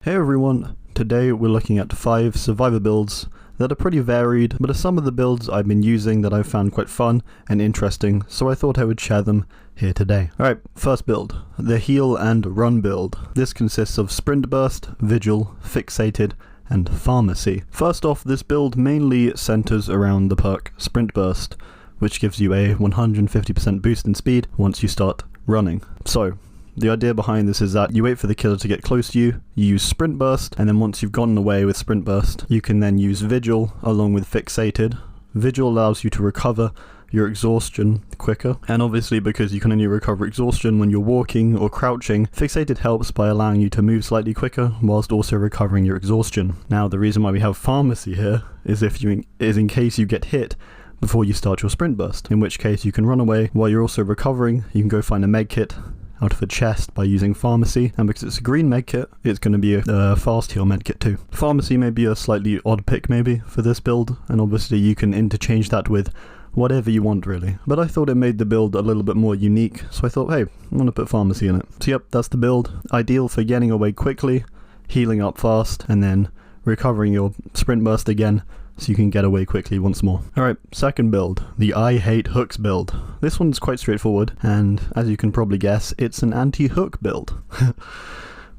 Hey everyone, today we're looking at 5 survivor builds that are pretty varied, but are some of the builds I've been using that I've found quite fun and interesting, so I thought I would share them here today. Alright, first build, the heal and run build. This consists of sprint burst, vigil, fixated, and pharmacy. First off, this build mainly centers around the perk sprint burst, which gives you a 150% boost in speed once you start running. So, the idea behind this is that you wait for the killer to get close to you, you use sprint burst, and then once you've gotten away with sprint burst, you can then use vigil along with fixated. Vigil allows you to recover your exhaustion quicker, and obviously because you can only recover exhaustion when you're walking or crouching, fixated helps by allowing you to move slightly quicker whilst also recovering your exhaustion. Now the reason why we have pharmacy here is in case you get hit before you start your sprint burst, in which case you can run away while you're also recovering. You can go find a med kit out of a chest by using pharmacy, and because it's a green medkit, it's going to be a fast heal medkit too. Pharmacy may be a slightly odd pick maybe for this build, and obviously you can interchange that with whatever you want really, but I thought it made the build a little bit more unique, so I thought, hey, I'm going to put pharmacy in it. So yep, that's the build. Ideal for getting away quickly, healing up fast, and then recovering your sprint burst again, so you can get away quickly once more. Alright, second build, the I hate hooks build. This one's quite straightforward, and as you can probably guess, it's an anti-hook build,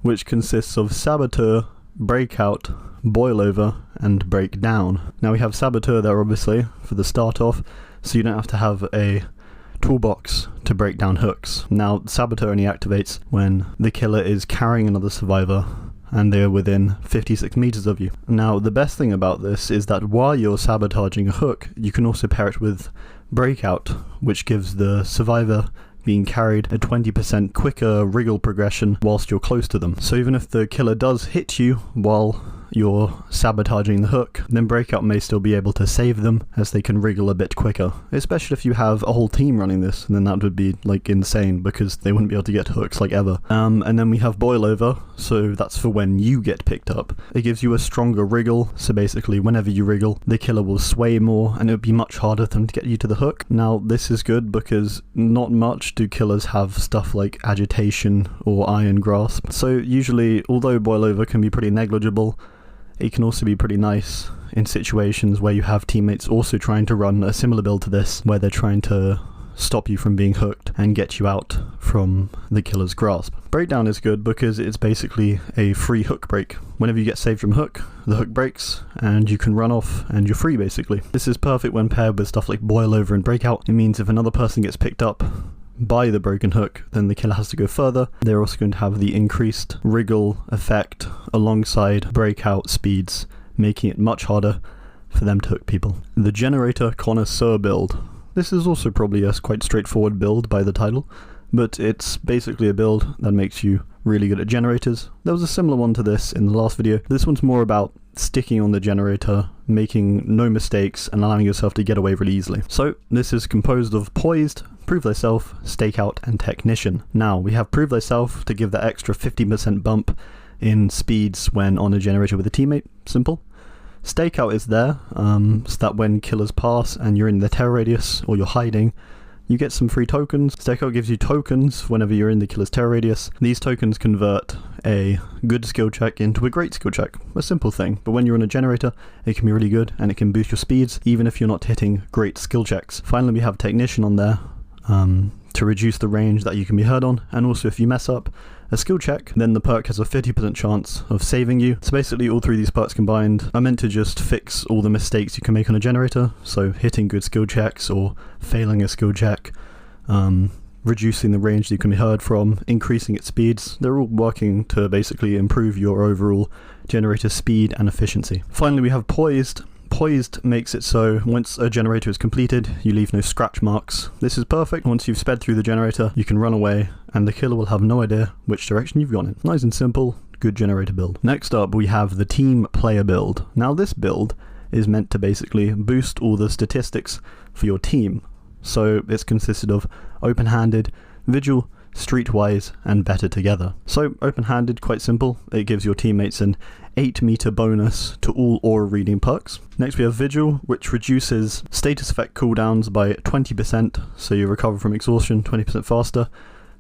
which consists of saboteur, breakout, boil over, and breakdown. Now we have saboteur there obviously for the start off, so you don't have to have a toolbox to break down hooks. Now saboteur only activates when the killer is carrying another survivor and they're within 56 meters of you. Now the best thing about this is that while you're sabotaging a hook, you can also pair it with breakout, which gives the survivor being carried a 20% quicker wriggle progression whilst you're close to them. So even if the killer does hit you while you're sabotaging the hook, then breakout may still be able to save them as they can wriggle a bit quicker. Especially if you have a whole team running this, and then that would be like insane because they wouldn't be able to get hooks like ever. And then we have boil over, so that's for when you get picked up. It gives you a stronger wriggle, so basically whenever you wriggle, the killer will sway more and it would be much harder for them to get you to the hook. Now this is good because not much do killers have stuff like agitation or iron grasp. So usually, although boil over can be pretty negligible, it can also be pretty nice in situations where you have teammates also trying to run a similar build to this, where they're trying to stop you from being hooked and get you out from the killer's grasp. Breakdown is good because it's basically a free hook break. Whenever you get saved from hook, the hook breaks and you can run off and you're free basically. This is perfect when paired with stuff like boil over and breakout. It means if another person gets picked up by the broken hook, then the killer has to go further. They're also going to have the increased wriggle effect alongside breakout speeds, making it much harder for them to hook people. The generator Connoisseur build. This is also probably a quite straightforward build by the title, but it's basically a build that makes you really good at generators. There was a similar one to this in the last video. This one's more about sticking on the generator, making no mistakes, and allowing yourself to get away really easily. So this is composed of poised, prove thyself, stakeout, and technician. Now we have prove thyself to give that extra 50% bump in speeds when on a generator with a teammate. Simple. Stakeout is there so that when killers pass and you're in the terror radius or you're hiding, you get some free tokens. Stakeout gives you tokens whenever you're in the killer's terror radius. These tokens convert a good skill check into a great skill check. A simple thing, but when you're on a generator, it can be really good and it can boost your speeds even if you're not hitting great skill checks. Finally, we have technician on there to reduce the range that you can be heard on, and also if you mess up a skill check, then the perk has a 50% chance of saving you. So basically all three of these perks combined are meant to just fix all the mistakes you can make on a generator, so hitting good skill checks or failing a skill check, reducing the range that you can be heard from, increasing its speeds. They're all working to basically improve your overall generator speed and efficiency. Finally, we have poised. Poised makes it so once a generator is completed, you leave no scratch marks. This is perfect. Once you've sped through the generator, you can run away and the killer will have no idea which direction you've gone in. Nice and simple, good generator build. Next up, we have the team player build. Now this build is meant to basically boost all the statistics for your team. So it's consisted of open-handed, vigil, streetwise, and better together. So open-handed, quite simple. It gives your teammates an 8-meter bonus to all aura reading perks. Next we have vigil, which reduces status effect cooldowns by 20%, so you recover from exhaustion 20% faster,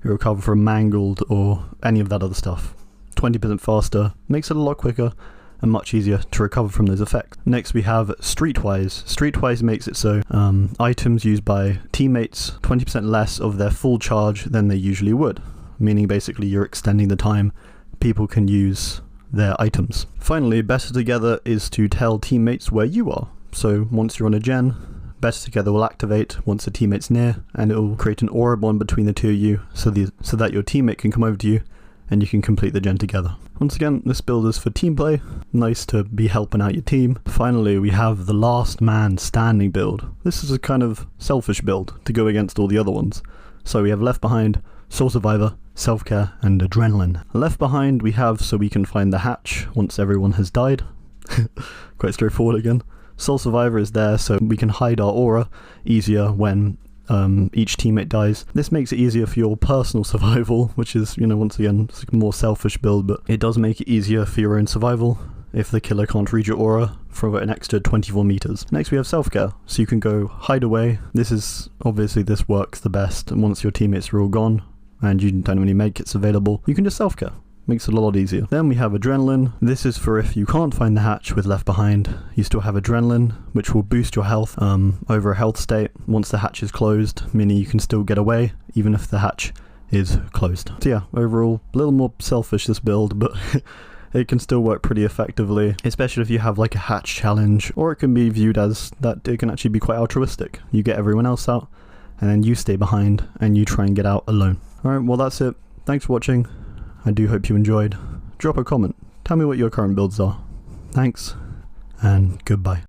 you recover from mangled or any of that other stuff. 20% faster, makes it a lot quicker and much easier to recover from those effects. Next we have Streetwise. Streetwise makes it so items used by teammates 20% less of their full charge than they usually would, meaning basically you're extending the time people can use their items. Finally, Better Together is to tell teammates where you are. So once you're on a gen, Better Together will activate once a teammate's near, and it will create an aura bond between the two of you so that your teammate can come over to you and you can complete the gen together. Once again, this build is for team play. Nice to be helping out your team. Finally, we have the Last Man Standing build. This is a kind of selfish build to go against all the other ones. So we have Left Behind, Soul Survivor, Self-Care, and Adrenaline. Left Behind we have so we can find the hatch once everyone has died. Quite straightforward again. Soul Survivor is there so we can hide our aura easier when each teammate dies. This makes it easier for your personal survival, which is, you know, once again, it's a more selfish build, but it does make it easier for your own survival if the killer can't read your aura for an extra 24 meters. Next we have Self-Care, so you can go hide away. This works the best, and once your teammates are all gone and you don't have any medkits available, you can just Self-Care. Makes it a lot easier. Then we have Adrenaline. This is for if you can't find the hatch with Left Behind, you still have Adrenaline, which will boost your health over a health state once the hatch is closed, meaning you can still get away even if the hatch is closed. So yeah, overall, a little more selfish this build, but it can still work pretty effectively, especially if you have like a hatch challenge, or it can be viewed as that it can actually be quite altruistic. You get everyone else out, and then you stay behind, and you try and get out alone. Alright, well that's it. Thanks for watching. I do hope you enjoyed. Drop a comment. Tell me what your current builds are. Thanks, and goodbye.